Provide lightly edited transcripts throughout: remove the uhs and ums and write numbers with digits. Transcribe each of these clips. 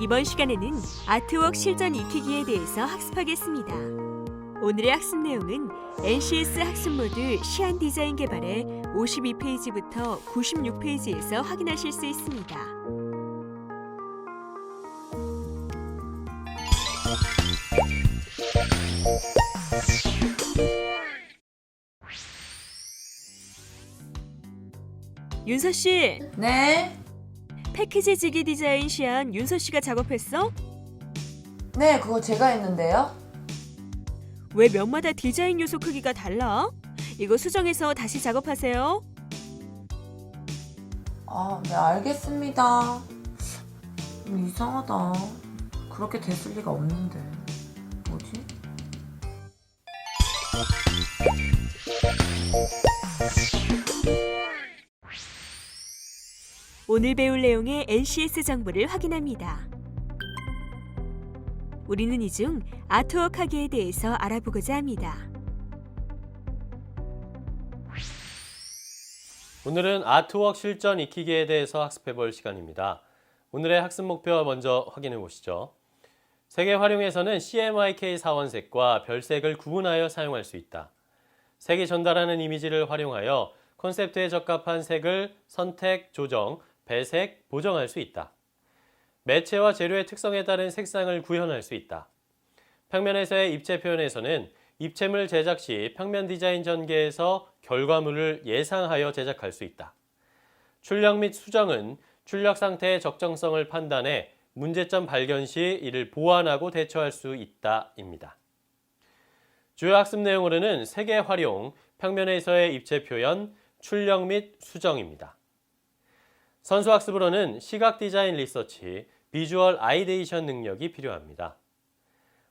이번 시간에는 아트웍 실전 익히기에 대해서 학습하겠습니다. 오늘의 학습 내용은 NCS 학습 모드 시안 디자인 개발의 52페이지부터 96페이지에서 확인하실 수 있습니다. 윤서 씨, 네. 패키지 지기 디자인 시안 윤서 씨가 작업했어? 네, 그거 제가 했는데요. 왜 면마다 디자인 요소 크기가 달라? 이거 수정해서 다시 작업하세요. 네, 알겠습니다. 이상하다. 그렇게 됐을 리가 없는데. 뭐지? 오늘 배울 내용의 NCS 정보를 확인합니다. 우리는 이 중 아트웍 하기에 대해서 알아보고자 합니다. 오늘은 아트웍 실전 익히기에 대해서 학습해 볼 시간입니다. 오늘의 학습 목표 먼저 확인해 보시죠. 색의 활용에서는 CMYK 사원색과 별색을 구분하여 사용할 수 있다. 색이 전달하는 이미지를 활용하여 콘셉트에 적합한 색을 선택, 조정, 배색, 보정할 수 있다. 매체와 재료의 특성에 따른 색상을 구현할 수 있다. 평면에서의 입체 표현에서는 입체물 제작 시 평면 디자인 전개에서 결과물을 예상하여 제작할 수 있다. 출력 및 수정은 출력 상태의 적정성을 판단해 문제점 발견 시 이를 보완하고 대처할 수 있다입니다. 주요 학습 내용으로는 색의 활용, 평면에서의 입체 표현, 출력 및 수정입니다. 선수 학습으로는 시각 디자인 리서치, 비주얼 아이데이션 능력이 필요합니다.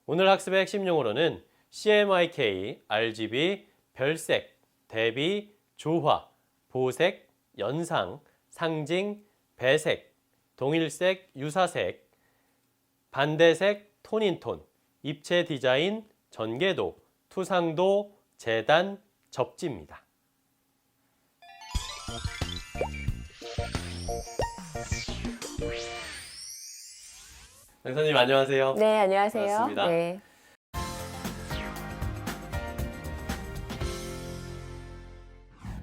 오늘 학습의 핵심 용어로는 CMYK, RGB, 별색, 대비, 조화, 보색, 연상, 상징, 배색, 동일색, 유사색, 반대색, 톤인톤, 입체 디자인, 전개도, 투상도, 재단, 접지입니다. 강사님 안녕하세요. 네, 안녕하세요. 반갑습니다. 네.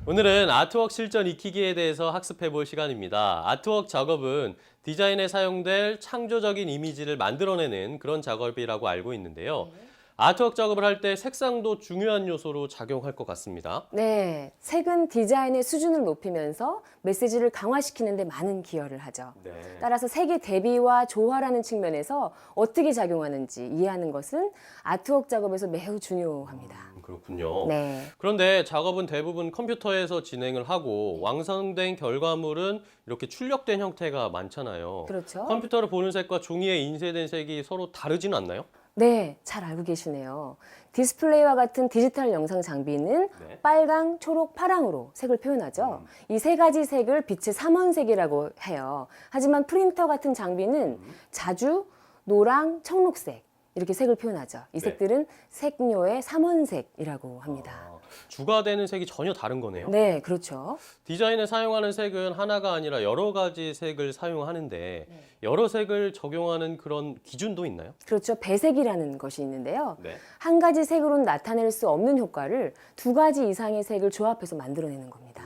오늘은 아트웍 실전 익히기에 대해서 학습해 볼 시간입니다. 아트웍 작업은 디자인에 사용될 창조적인 이미지를 만들어내는 그런 작업이라고 알고 있는데요. 아트웍 작업을 할 때 색상도 중요한 요소로 작용할 것 같습니다. 네, 색은 디자인의 수준을 높이면서 메시지를 강화시키는 데 많은 기여를 하죠. 네. 따라서 색의 대비와 조화라는 측면에서 어떻게 작용하는지 이해하는 것은 아트웍 작업에서 매우 중요합니다. 그렇군요. 네. 그런데 작업은 대부분 컴퓨터에서 진행을 하고 완성된 결과물은 이렇게 출력된 형태가 많잖아요. 그렇죠. 컴퓨터로 보는 색과 종이에 인쇄된 색이 서로 다르지는 않나요? 네, 잘 알고 계시네요. 디스플레이와 같은 디지털 영상 장비는 네. 빨강, 초록, 파랑으로 색을 표현하죠. 이 세 가지 색을 빛의 삼원색이라고 해요. 하지만 프린터 같은 장비는 자주 노랑, 청록색 이렇게 색을 표현하죠. 이 네. 색들은 색료의 삼원색이라고 합니다. 주가 되는 색이 전혀 다른 거네요. 네, 그렇죠. 디자인에 사용하는 색은 하나가 아니라 여러 가지 색을 사용하는데 여러 색을 적용하는 그런 기준도 있나요? 그렇죠. 배색이라는 것이 있는데요. 네. 한 가지 색으로는 나타낼 수 없는 효과를 두 가지 이상의 색을 조합해서 만들어내는 겁니다.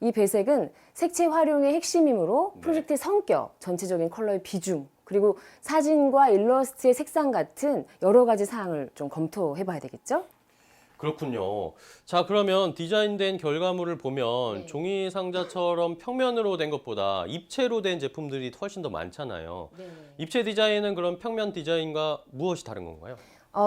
이 배색은 색채 활용의 핵심이므로 프로젝트의 성격, 전체적인 컬러의 비중, 그리고 사진과 일러스트의 색상 같은 여러 가지 사항을 좀 검토해 봐야 되겠죠? 그렇군요. 자, 그러면 디자인된 결과물을 보면 종이 상자처럼 평면으로 된 것보다 입체로 된 제품들이 훨씬 더 많잖아요. 입체 디자인은 그럼 평면 디자인과 무엇이 다른 건가요?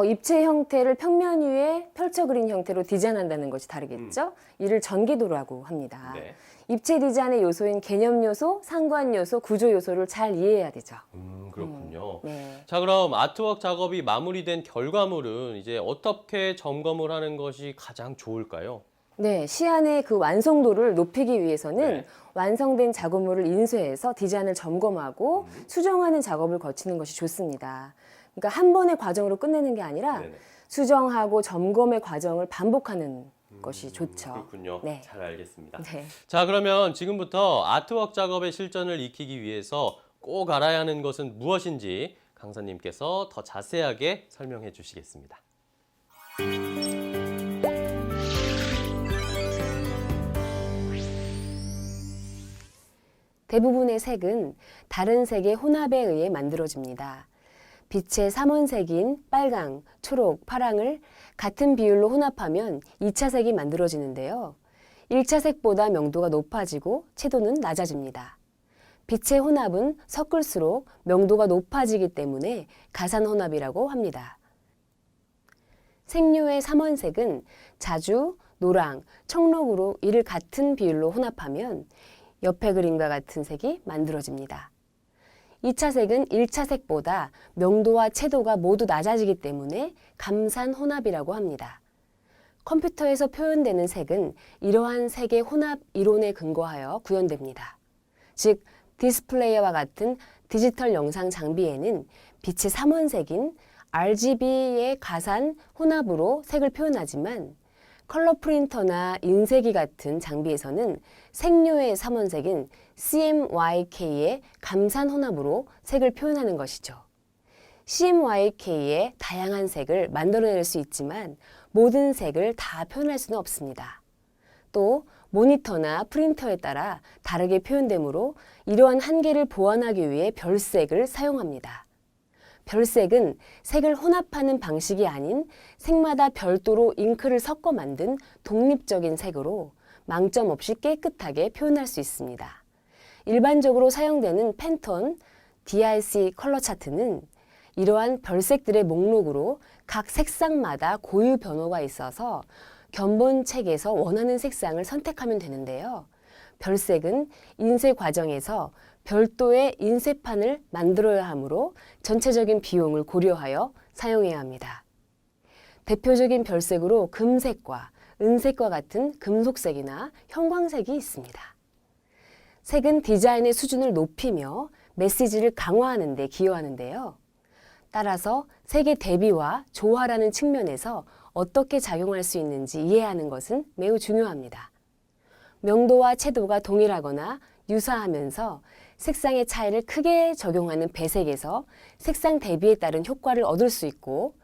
입체 형태를 평면 위에 펼쳐 그린 형태로 디자인한다는 것이 다르겠죠? 이를 전개도라고 합니다. 네. 입체 디자인의 요소인 개념 요소, 상관 요소, 구조 요소를 잘 이해해야 되죠. 그렇군요. 네. 자, 그럼 아트웍 작업이 마무리된 결과물은 이제 어떻게 점검을 하는 것이 가장 좋을까요? 네, 시안의 그 완성도를 높이기 위해서는 네. 완성된 작업물을 인쇄해서 디자인을 점검하고 수정하는 작업을 거치는 것이 좋습니다. 그러니까 한 번의 과정으로 끝내는 게 아니라 네네. 수정하고 점검의 과정을 반복하는 것이 좋죠. 그렇군요. 네. 잘 알겠습니다. 네. 자, 그러면 지금부터 아트웍 작업의 실전을 익히기 위해서 꼭 알아야 하는 것은 무엇인지 강사님께서 더 자세하게 설명해 주시겠습니다. 대부분의 색은 다른 색의 혼합에 의해 만들어집니다. 빛의 삼원색인 빨강, 초록, 파랑을 같은 비율로 혼합하면 2차 색이 만들어지는데요. 1차 색보다 명도가 높아지고 채도는 낮아집니다. 빛의 혼합은 섞을수록 명도가 높아지기 때문에 가산혼합이라고 합니다. 색료의 삼원색은 자주, 노랑, 청록으로 이를 같은 비율로 혼합하면 옆에 그림과 같은 색이 만들어집니다. 2차 색은 1차 색보다 명도와 채도가 모두 낮아지기 때문에 감산혼합이라고 합니다. 컴퓨터에서 표현되는 색은 이러한 색의 혼합 이론에 근거하여 구현됩니다. 즉, 디스플레이와 같은 디지털 영상 장비에는 빛의 삼원색인 RGB의 가산 혼합으로 색을 표현하지만 컬러 프린터나 인쇄기 같은 장비에서는 색료의 삼원색인 CMYK의 감산 혼합으로 색을 표현하는 것이죠. CMYK의 다양한 색을 만들어낼 수 있지만 모든 색을 다 표현할 수는 없습니다. 또 모니터나 프린터에 따라 다르게 표현되므로 이러한 한계를 보완하기 위해 별색을 사용합니다. 별색은 색을 혼합하는 방식이 아닌 색마다 별도로 잉크를 섞어 만든 독립적인 색으로 망점 없이 깨끗하게 표현할 수 있습니다. 일반적으로 사용되는 팬톤 DRC 컬러 차트는 이러한 별색들의 목록으로 각 색상마다 고유 변호가 있어서 견본책에서 원하는 색상을 선택하면 되는데요. 별색은 인쇄 과정에서 별도의 인쇄판을 만들어야 하므로 전체적인 비용을 고려하여 사용해야 합니다. 대표적인 별색으로 금색과 은색과 같은 금속색이나 형광색이 있습니다. 색은 디자인의 수준을 높이며 메시지를 강화하는 데 기여하는데요. 따라서 색의 대비와 조화라는 측면에서 어떻게 작용할 수 있는지 이해하는 것은 매우 중요합니다. 명도와 채도가 동일하거나 유사하면서 색상의 차이를 크게 적용하는 배색에서 색상 대비에 따른 효과를 얻을 수 있고,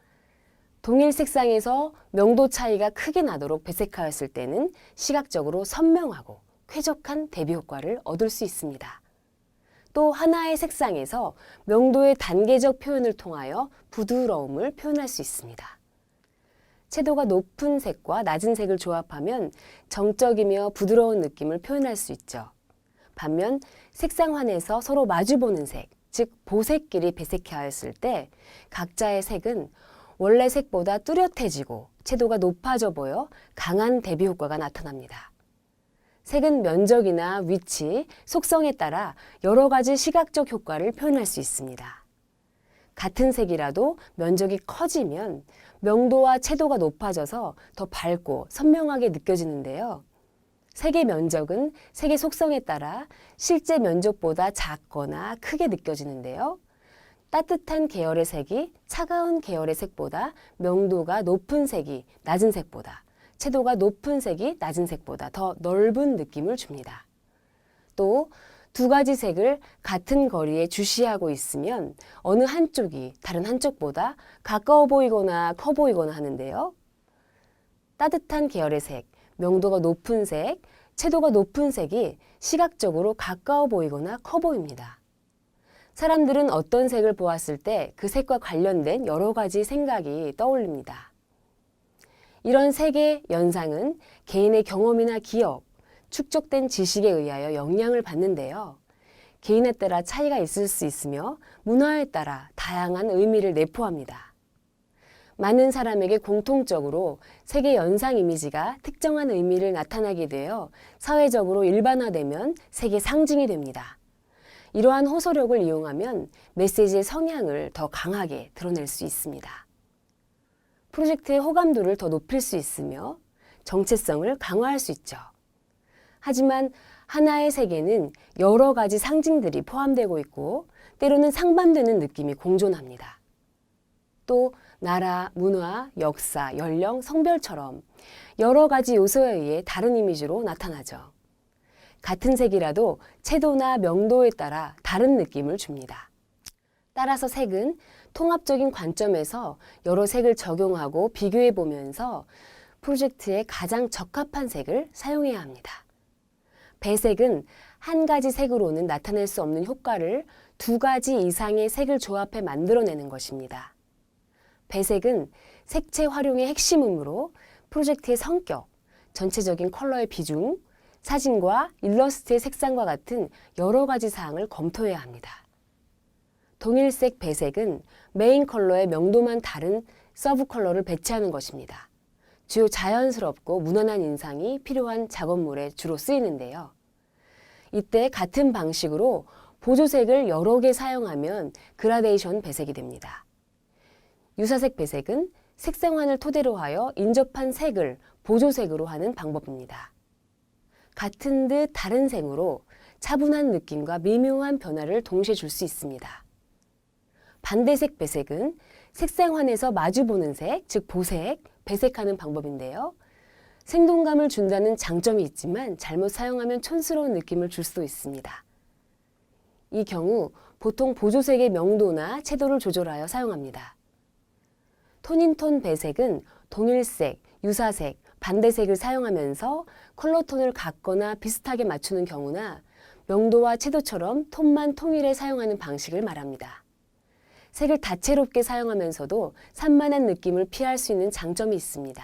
동일 색상에서 명도 차이가 크게 나도록 배색하였을 때는 시각적으로 선명하고 쾌적한 대비 효과를 얻을 수 있습니다. 또 하나의 색상에서 명도의 단계적 표현을 통하여 부드러움을 표현할 수 있습니다. 채도가 높은 색과 낮은 색을 조합하면 정적이며 부드러운 느낌을 표현할 수 있죠. 반면 색상환에서 서로 마주보는 색, 즉 보색끼리 배색하였을 때 각자의 색은 원래 색보다 뚜렷해지고 채도가 높아져 보여 강한 대비 효과가 나타납니다. 색은 면적이나 위치, 속성에 따라 여러 가지 시각적 효과를 표현할 수 있습니다. 같은 색이라도 면적이 커지면 명도와 채도가 높아져서 더 밝고 선명하게 느껴지는데요. 색의 면적은 색의 속성에 따라 실제 면적보다 작거나 크게 느껴지는데요. 따뜻한 계열의 색이 차가운 계열의 색보다 명도가 높은 색이 낮은 색보다, 채도가 높은 색이 낮은 색보다 더 넓은 느낌을 줍니다. 또 두 가지 색을 같은 거리에 주시하고 있으면 어느 한쪽이 다른 한쪽보다 가까워 보이거나 커 보이거나 하는데요. 따뜻한 계열의 색, 명도가 높은 색, 채도가 높은 색이 시각적으로 가까워 보이거나 커 보입니다. 사람들은 어떤 색을 보았을 때 그 색과 관련된 여러 가지 생각이 떠올립니다. 이런 색의 연상은 개인의 경험이나 기억, 축적된 지식에 의하여 영향을 받는데요. 개인에 따라 차이가 있을 수 있으며 문화에 따라 다양한 의미를 내포합니다. 많은 사람에게 공통적으로 색의 연상 이미지가 특정한 의미를 나타나게 되어 사회적으로 일반화되면 색의 상징이 됩니다. 이러한 호소력을 이용하면 메시지의 성향을 더 강하게 드러낼 수 있습니다. 프로젝트의 호감도를 더 높일 수 있으며 정체성을 강화할 수 있죠. 하지만 하나의 색에는 여러 가지 상징들이 포함되고 있고 때로는 상반되는 느낌이 공존합니다. 또 나라, 문화, 역사, 연령, 성별처럼 여러 가지 요소에 의해 다른 이미지로 나타나죠. 같은 색이라도 채도나 명도에 따라 다른 느낌을 줍니다. 따라서 색은 통합적인 관점에서 여러 색을 적용하고 비교해 보면서 프로젝트에 가장 적합한 색을 사용해야 합니다. 배색은 한 가지 색으로는 나타낼 수 없는 효과를 두 가지 이상의 색을 조합해 만들어내는 것입니다. 배색은 색채 활용의 핵심이므로 프로젝트의 성격, 전체적인 컬러의 비중, 사진과 일러스트의 색상과 같은 여러 가지 사항을 검토해야 합니다. 동일색 배색은 메인 컬러의 명도만 다른 서브 컬러를 배치하는 것입니다. 주요 자연스럽고 무난한 인상이 필요한 작업물에 주로 쓰이는데요. 이때 같은 방식으로 보조색을 여러 개 사용하면 그라데이션 배색이 됩니다. 유사색 배색은 색상환을 토대로 하여 인접한 색을 보조색으로 하는 방법입니다. 같은 듯 다른 색으로 차분한 느낌과 미묘한 변화를 동시에 줄 수 있습니다. 반대색 배색은 색상환에서 마주보는 색, 즉 보색, 배색하는 방법인데요. 생동감을 준다는 장점이 있지만 잘못 사용하면 촌스러운 느낌을 줄 수도 있습니다. 이 경우 보통 보조색의 명도나 채도를 조절하여 사용합니다. 톤인톤 배색은 동일색, 유사색, 반대색을 사용하면서 컬러톤을 같거나 비슷하게 맞추는 경우나 명도와 채도처럼 톤만 통일해 사용하는 방식을 말합니다. 색을 다채롭게 사용하면서도 산만한 느낌을 피할 수 있는 장점이 있습니다.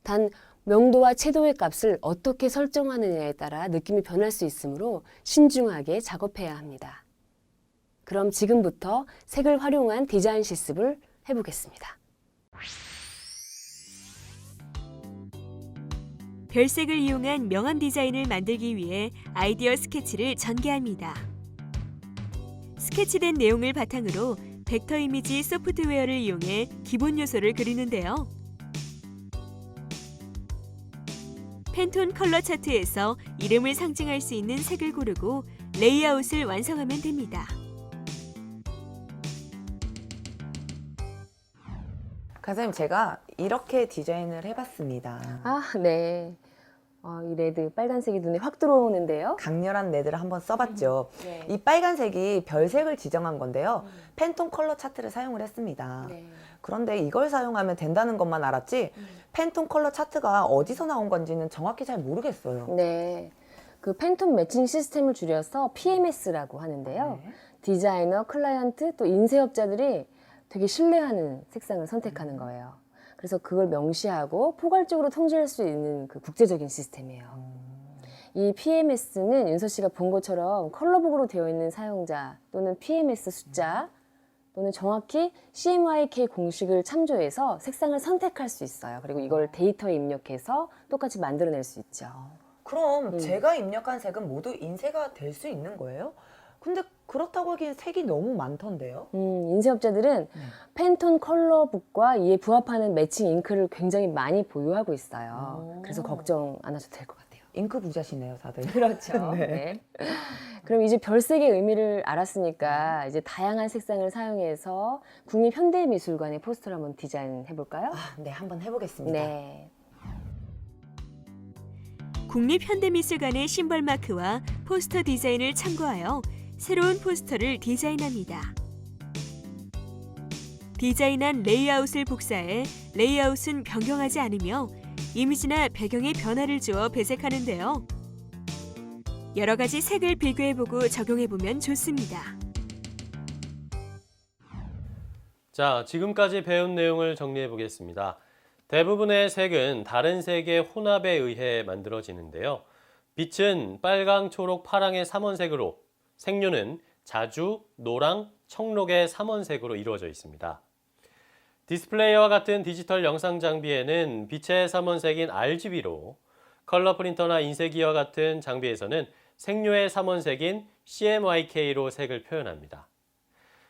단 명도와 채도의 값을 어떻게 설정하느냐에 따라 느낌이 변할 수 있으므로 신중하게 작업해야 합니다. 그럼 지금부터 색을 활용한 디자인 실습을 해보겠습니다. 별색을 이용한 명암 디자인을 만들기 위해 아이디어 스케치를 전개합니다. 스케치된 내용을 바탕으로 벡터 이미지 소프트웨어를 이용해 기본 요소를 그리는데요. 팬톤 컬러 차트에서 이름을 상징할 수 있는 색을 고르고 레이아웃을 완성하면 됩니다. 강사님, 제가 이렇게 디자인을 해봤습니다. 아, 네. 이 레드, 빨간색이 눈에 확 들어오는데요. 강렬한 레드를 한번 써봤죠. 네. 이 빨간색이 별색을 지정한 건데요. 팬톤 컬러 차트를 사용을 했습니다. 네. 그런데 이걸 사용하면 된다는 것만 알았지 팬톤 컬러 차트가 어디서 나온 건지는 정확히 잘 모르겠어요. 네. 그 팬톤 매칭 시스템을 줄여서 PMS라고 하는데요. 네. 디자이너, 클라이언트, 또 인쇄업자들이 되게 신뢰하는 색상을 선택하는 거예요. 그래서 그걸 명시하고 포괄적으로 통제할 수 있는 그 국제적인 시스템이에요. 이 PMS는 윤서 씨가 본 것처럼 컬러북으로 되어 있는 사용자 또는 PMS 숫자 또는 정확히 CMYK 공식을 참조해서 색상을 선택할 수 있어요. 그리고 이걸 데이터에 입력해서 똑같이 만들어낼 수 있죠. 그럼 제가 입력한 색은 모두 인쇄가 될 수 있는 거예요? 근데 그렇다고 하기엔 색이 너무 많던데요? 인쇄업자들은 팬톤 컬러북과 이에 부합하는 매칭 잉크를 굉장히 많이 보유하고 있어요. 그래서 걱정 안 하셔도 될 것 같아요. 잉크 부자시네요, 다들. 그렇죠. 네. 네. 그럼 이제 별색의 의미를 알았으니까 이제 다양한 색상을 사용해서 국립현대미술관의 포스터를 한번 디자인 해볼까요? 네, 한번 해보겠습니다. 네. 국립현대미술관의 심벌 마크와 포스터 디자인을 참고하여 새로운 포스터를 디자인합니다. 디자인한 레이아웃을 복사해 레이아웃은 변경하지 않으며 이미지나 배경에 변화를 주어 배색하는데요. 여러 가지 색을 비교해보고 적용해보면 좋습니다. 자, 지금까지 배운 내용을 정리해 보겠습니다. 대부분의 색은 다른 색의 혼합에 의해 만들어지는데요. 빛은 빨강, 초록, 파랑의 삼원색으로, 색료는 자주, 노랑, 청록의 삼원색으로 이루어져 있습니다. 디스플레이와 같은 디지털 영상 장비에는 빛의 삼원색인 RGB로, 컬러 프린터나 인쇄기와 같은 장비에서는 색료의 삼원색인 CMYK로 색을 표현합니다.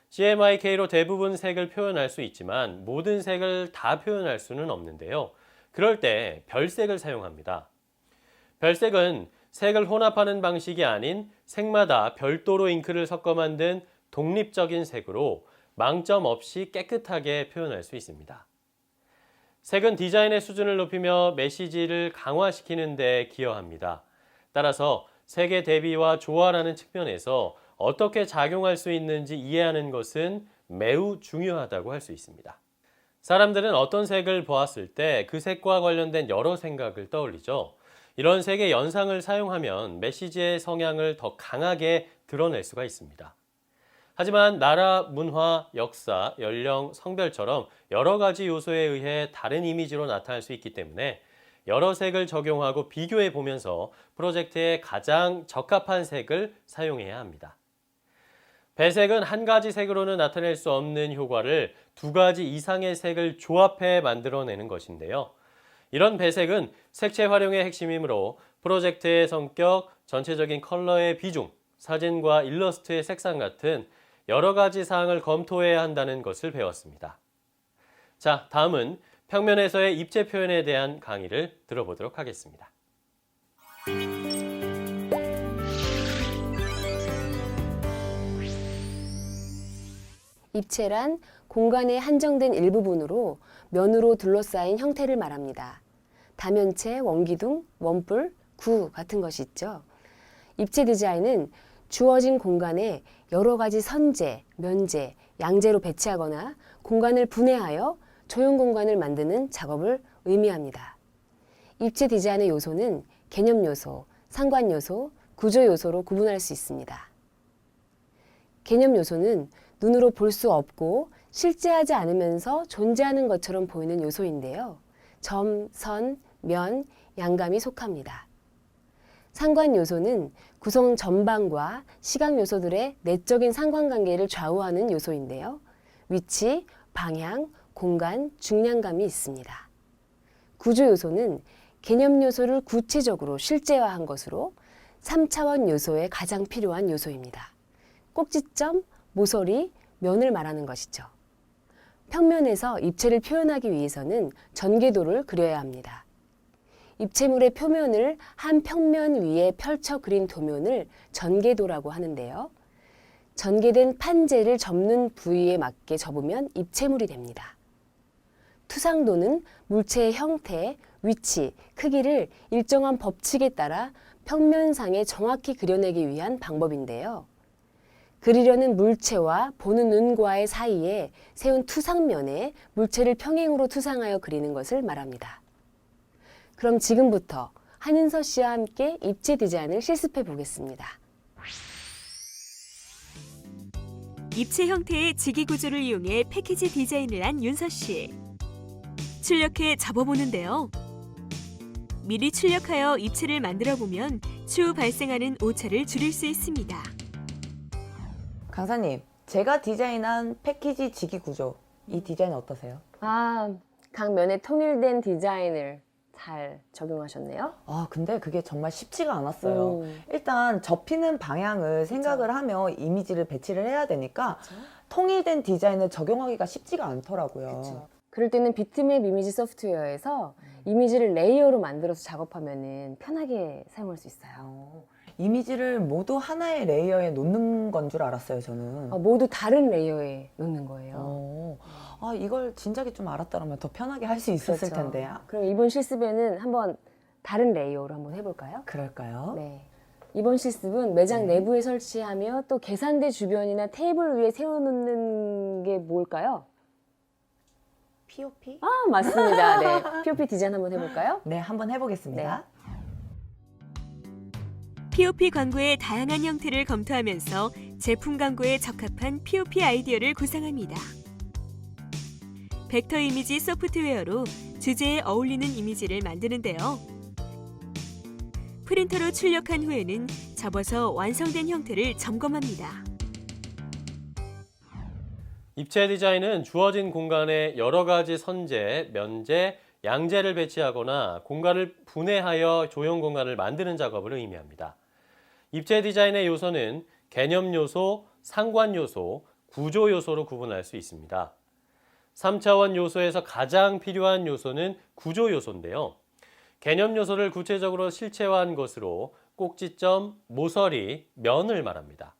CMYK로 대부분 색을 표현할 수 있지만 모든 색을 다 표현할 수는 없는데요. 그럴 때 별색을 사용합니다. 별색은 색을 혼합하는 방식이 아닌 색마다 별도로 잉크를 섞어 만든 독립적인 색으로 망점 없이 깨끗하게 표현할 수 있습니다. 색은 디자인의 수준을 높이며 메시지를 강화시키는 데 기여합니다. 따라서 색의 대비와 조화라는 측면에서 어떻게 작용할 수 있는지 이해하는 것은 매우 중요하다고 할 수 있습니다. 사람들은 어떤 색을 보았을 때 그 색과 관련된 여러 생각을 떠올리죠. 이런 색의 연상을 사용하면 메시지의 성향을 더 강하게 드러낼 수가 있습니다. 하지만 나라, 문화, 역사, 연령, 성별처럼 여러 가지 요소에 의해 다른 이미지로 나타날 수 있기 때문에 여러 색을 적용하고 비교해 보면서 프로젝트에 가장 적합한 색을 사용해야 합니다. 배색은 한 가지 색으로는 나타낼 수 없는 효과를 두 가지 이상의 색을 조합해 만들어내는 것인데요. 이런 배색은 색채 활용의 핵심이므로 프로젝트의 성격, 전체적인 컬러의 비중, 사진과 일러스트의 색상 같은 여러 가지 사항을 검토해야 한다는 것을 배웠습니다. 자, 다음은 평면에서의 입체 표현에 대한 강의를 들어보도록 하겠습니다. 입체란 공간의 한정된 일부분으로 면으로 둘러싸인 형태를 말합니다. 다면체, 원기둥, 원뿔, 구 같은 것이 있죠. 입체 디자인은 주어진 공간에 여러 가지 선재, 면재, 양재로 배치하거나 공간을 분해하여 조형 공간을 만드는 작업을 의미합니다. 입체 디자인의 요소는 개념 요소, 상관 요소, 구조 요소로 구분할 수 있습니다. 개념 요소는 눈으로 볼 수 없고 실제하지 않으면서 존재하는 것처럼 보이는 요소인데요. 점, 선, 면, 양감이 속합니다. 상관 요소는 구성 전반과 시각 요소들의 내적인 상관관계를 좌우하는 요소인데요. 위치, 방향, 공간, 중량감이 있습니다. 구조 요소는 개념 요소를 구체적으로 실제화한 것으로 3차원 요소에 가장 필요한 요소입니다. 꼭지점, 모서리, 면을 말하는 것이죠. 평면에서 입체를 표현하기 위해서는 전개도를 그려야 합니다. 입체물의 표면을 한 평면 위에 펼쳐 그린 도면을 전개도라고 하는데요. 전개된 판재를 접는 부위에 맞게 접으면 입체물이 됩니다. 투상도는 물체의 형태, 위치, 크기를 일정한 법칙에 따라 평면상에 정확히 그려내기 위한 방법인데요. 그리려는 물체와 보는 눈과의 사이에 세운 투상면에 물체를 평행으로 투상하여 그리는 것을 말합니다. 그럼 지금부터 한윤서 씨와 함께 입체 디자인을 실습해 보겠습니다. 입체 형태의 지기 구조를 이용해 패키지 디자인을 한 윤서 씨. 출력해 접어보는데요. 미리 출력하여 입체를 만들어 보면 추후 발생하는 오차를 줄일 수 있습니다. 강사님, 제가 디자인한 패키지 지기 구조, 이 디자인 어떠세요? 각 면에 통일된 디자인을 잘 적용하셨네요. 근데 그게 정말 쉽지가 않았어요. 일단 접히는 방향을 생각을 하며 이미지를 배치를 해야 되니까 통일된 디자인을 적용하기가 쉽지가 않더라고요. 그럴 때는 비트맵 이미지 소프트웨어에서 이미지를 레이어로 만들어서 작업하면 편하게 사용할 수 있어요. 이미지를 모두 하나의 레이어에 놓는 건 줄 알았어요, 저는. 모두 다른 레이어에 놓는 거예요. 이걸 진작에 좀 알았더라면 더 편하게 할 수 있었을 그렇죠. 텐데. 그럼 이번 실습에는 한번 다른 레이어로 한번 해볼까요? 그럴까요? 네. 이번 실습은 매장 내부에 설치하며 또 계산대 주변이나 테이블 위에 세워놓는 게 뭘까요? POP? 맞습니다. 네. POP 디자인 한번 해볼까요? 네, 한번 해보겠습니다. POP 광고의 다양한 형태를 검토하면서 제품 광고에 적합한 POP 아이디어를 구상합니다. 벡터 이미지 소프트웨어로 주제에 어울리는 이미지를 만드는데요. 프린터로 출력한 후에는 접어서 완성된 형태를 점검합니다. 입체 디자인은 주어진 공간에 여러 가지 선재, 면재, 양재를 배치하거나 공간을 분해하여 조형 공간을 만드는 작업을 의미합니다. 입체 디자인의 요소는 개념 요소, 상관 요소, 구조 요소로 구분할 수 있습니다. 3차원 요소에서 가장 필요한 요소는 구조 요소인데요. 개념 요소를 구체적으로 실체화한 것으로 꼭지점, 모서리, 면을 말합니다.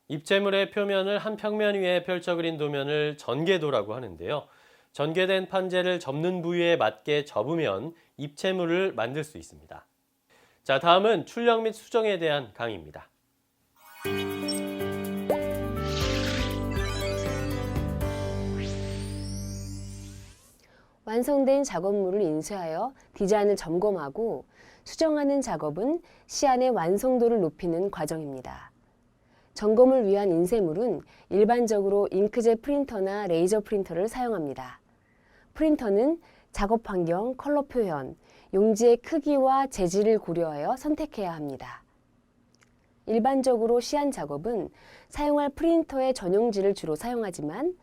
입체물의 표면을 한 평면 위에 펼쳐 그린 도면을 전개도라고 하는데요. 전개된 판재를 접는 부위에 맞게 접으면 입체물을 만들 수 있습니다. 자, 다음은 출력 및 수정에 대한 강의입니다. 완성된 작업물을 인쇄하여 디자인을 점검하고 수정하는 작업은 시안의 완성도를 높이는 과정입니다. 점검을 위한 인쇄물은 일반적으로 잉크젯 프린터나 레이저 프린터를 사용합니다. 프린터는 작업 환경, 컬러 표현, 용지의 크기와 재질을 고려하여 선택해야 합니다. 일반적으로 시안 작업은 사용할 프린터의 전용지를 주로 사용하지만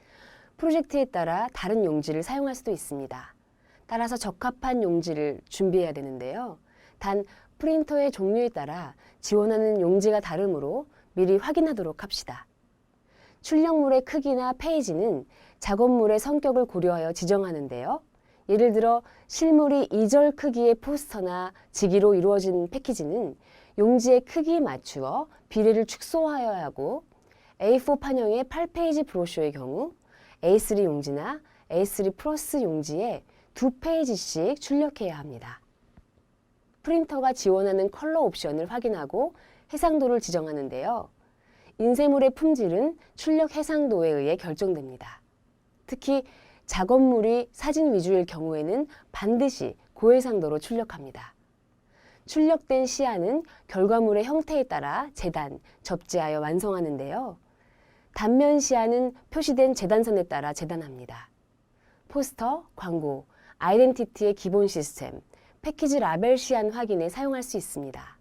프로젝트에 따라 다른 용지를 사용할 수도 있습니다. 따라서 적합한 용지를 준비해야 되는데요. 단 프린터의 종류에 따라 지원하는 용지가 다르므로 미리 확인하도록 합시다. 출력물의 크기나 페이지는 작업물의 성격을 고려하여 지정하는데요. 예를 들어 실물이 2절 크기의 포스터나 지기로 이루어진 패키지는 용지의 크기에 맞추어 비례를 축소하여야 하고 A4 판형의 8페이지 브로셔의 경우 A3 용지나 A3 플러스 용지에 2페이지씩 출력해야 합니다. 프린터가 지원하는 컬러 옵션을 확인하고 해상도를 지정하는데요. 인쇄물의 품질은 출력 해상도에 의해 결정됩니다. 특히 작업물이 사진 위주일 경우에는 반드시 고해상도로 출력합니다. 출력된 시안은 결과물의 형태에 따라 재단, 접지하여 완성하는데요. 단면 시안은 표시된 재단선에 따라 재단합니다. 포스터, 광고, 아이덴티티의 기본 시스템, 패키지 라벨 시안 확인에 사용할 수 있습니다.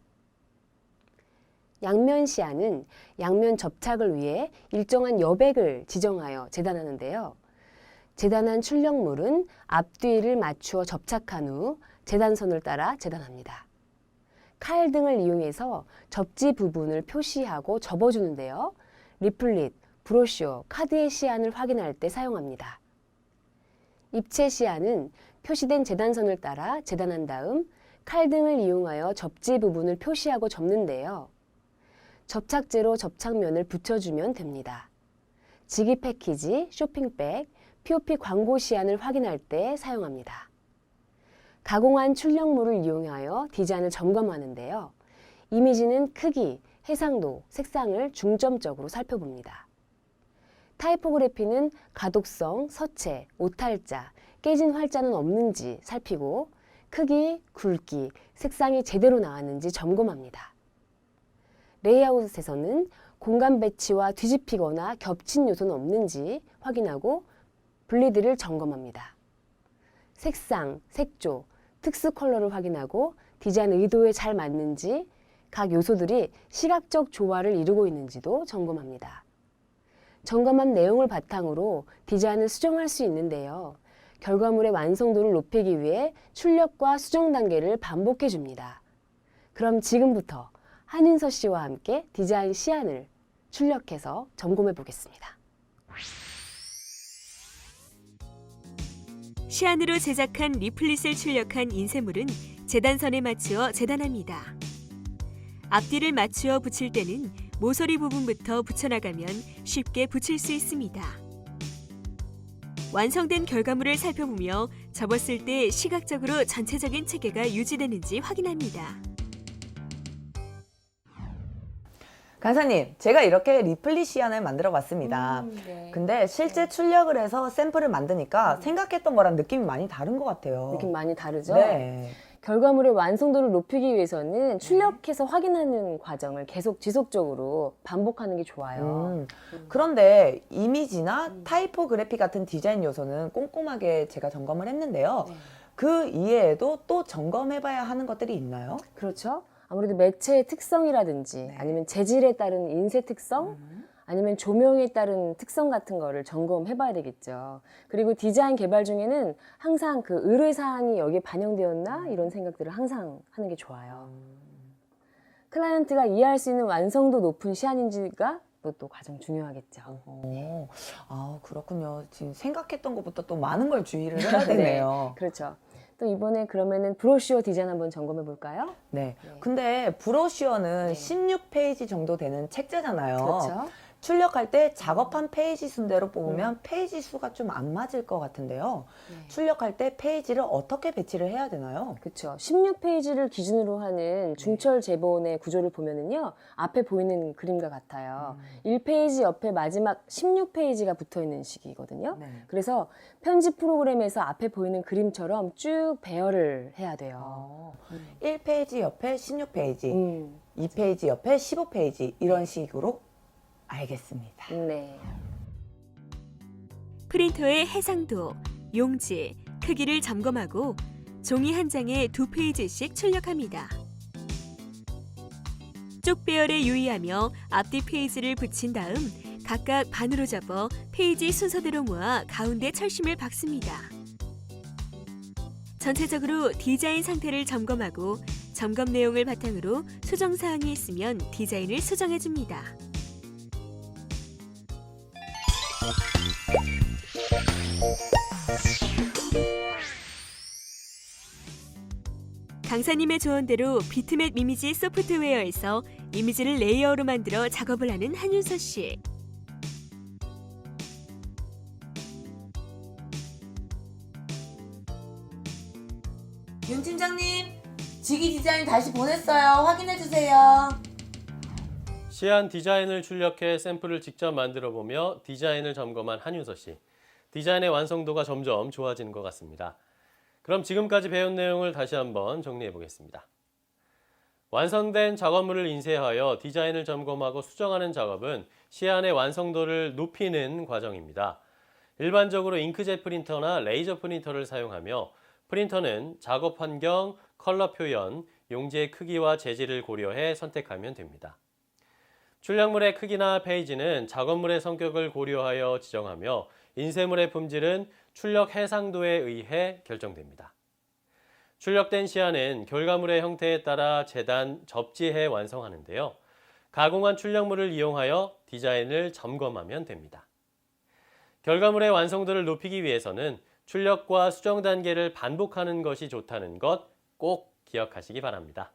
양면 시안은 양면 접착을 위해 일정한 여백을 지정하여 재단하는데요. 재단한 출력물은 앞뒤를 맞추어 접착한 후 재단선을 따라 재단합니다. 칼 등을 이용해서 접지 부분을 표시하고 접어주는데요. 리플릿, 브로셔, 카드의 시안을 확인할 때 사용합니다. 입체 시안은 표시된 재단선을 따라 재단한 다음 칼 등을 이용하여 접지 부분을 표시하고 접는데요. 접착제로 접착면을 붙여주면 됩니다. 지기 패키지, 쇼핑백, POP 광고 시안을 확인할 때 사용합니다. 가공한 출력물을 이용하여 디자인을 점검하는데요. 이미지는 크기, 해상도, 색상을 중점적으로 살펴봅니다. 타이포그래피는 가독성, 서체, 오탈자, 깨진 활자는 없는지 살피고 크기, 굵기, 색상이 제대로 나왔는지 점검합니다. 레이아웃에서는 공간 배치와 뒤집히거나 겹친 요소는 없는지 확인하고 분리들을 점검합니다. 색상, 색조, 특수 컬러를 확인하고 디자인 의도에 잘 맞는지 각 요소들이 시각적 조화를 이루고 있는지도 점검합니다. 점검한 내용을 바탕으로 디자인을 수정할 수 있는데요. 결과물의 완성도를 높이기 위해 출력과 수정 단계를 반복해 줍니다. 그럼 지금부터 한윤서 씨와 함께 디자인 시안을 출력해서 점검해 보겠습니다. 시안으로 제작한 리플릿을 출력한 인쇄물은 재단선에 맞추어 재단합니다. 앞뒤를 맞추어 붙일 때는 모서리 부분부터 붙여나가면 쉽게 붙일 수 있습니다. 완성된 결과물을 살펴보며 접었을 때 시각적으로 전체적인 체계가 유지되는지 확인합니다. 강사님, 제가 이렇게 리플릿 시안을 만들어 봤습니다. 네. 근데 실제 출력을 해서 샘플을 만드니까 생각했던 거랑 느낌이 많이 다른 것 같아요. 느낌 많이 다르죠? 네. 결과물의 완성도를 높이기 위해서는 출력해서 확인하는 과정을 계속 지속적으로 반복하는 게 좋아요. 그런데 이미지나 타이포그래피 같은 디자인 요소는 꼼꼼하게 제가 점검을 했는데요. 네. 그 이외에도 또 점검해봐야 하는 것들이 있나요? 그렇죠. 아무래도 매체의 특성이라든지 네. 아니면 재질에 따른 인쇄 특성 아니면 조명에 따른 특성 같은 거를 점검해 봐야 되겠죠. 그리고 디자인 개발 중에는 항상 그 의뢰사항이 여기에 반영되었나 이런 생각들을 항상 하는 게 좋아요. 클라이언트가 이해할 수 있는 완성도 높은 시안인지가 또 가장 중요하겠죠. 그렇군요. 지금 생각했던 것부터 또 많은 걸 주의를 해야 되네요. 그렇죠. 또 이번에 그러면은 브로셔 디자인 한번 점검해 볼까요? 네. 근데 브로셔는 네. 16페이지 정도 되는 책자잖아요. 그렇죠. 출력할 때 작업한 페이지 순대로 뽑으면 페이지 수가 좀 안 맞을 것 같은데요. 출력할 때 페이지를 어떻게 배치를 해야 되나요? 그렇죠. 16페이지를 기준으로 하는 중철 제본의 구조를 보면은요. 앞에 보이는 그림과 같아요. 1페이지 옆에 마지막 16페이지가 붙어 있는 식이거든요. 네. 그래서 편집 프로그램에서 앞에 보이는 그림처럼 쭉 배열을 해야 돼요. 1페이지 옆에 16페이지, 음, 2페이지 옆에 15페이지 이런 식으로 알겠습니다. 네. 프린터의 해상도, 용지, 크기를 점검하고 종이 한 장에 2페이지씩 출력합니다. 쪽 배열에 유의하며 앞뒤 페이지를 붙인 다음 각각 반으로 접어 페이지 순서대로 모아 가운데 철심을 박습니다. 전체적으로 디자인 상태를 점검하고 점검 내용을 바탕으로 수정 사항이 있으면 디자인을 수정해 줍니다. 강사님의 조언대로 비트맵 이미지 소프트웨어에서 이미지를 레이어로 만들어 작업을 하는 한윤서 씨. 윤 팀장님, 지기 디자인 다시 보냈어요. 확인해 주세요. 시안 디자인을 출력해 샘플을 직접 만들어 보며 디자인을 점검한 한윤서 씨. 디자인의 완성도가 점점 좋아지는 것 같습니다. 그럼 지금까지 배운 내용을 다시 한번 정리해 보겠습니다. 완성된 작업물을 인쇄하여 디자인을 점검하고 수정하는 작업은 시안의 완성도를 높이는 과정입니다. 일반적으로 잉크젯 프린터나 레이저 프린터를 사용하며 프린터는 작업 환경, 컬러 표현, 용지의 크기와 재질을 고려해 선택하면 됩니다. 출력물의 크기나 페이지는 작업물의 성격을 고려하여 지정하며 인쇄물의 품질은 출력 해상도에 의해 결정됩니다. 출력된 시안은 결과물의 형태에 따라 재단, 접지해 완성하는데요. 가공한 출력물을 이용하여 디자인을 점검하면 됩니다. 결과물의 완성도를 높이기 위해서는 출력과 수정 단계를 반복하는 것이 좋다는 것 꼭 기억하시기 바랍니다.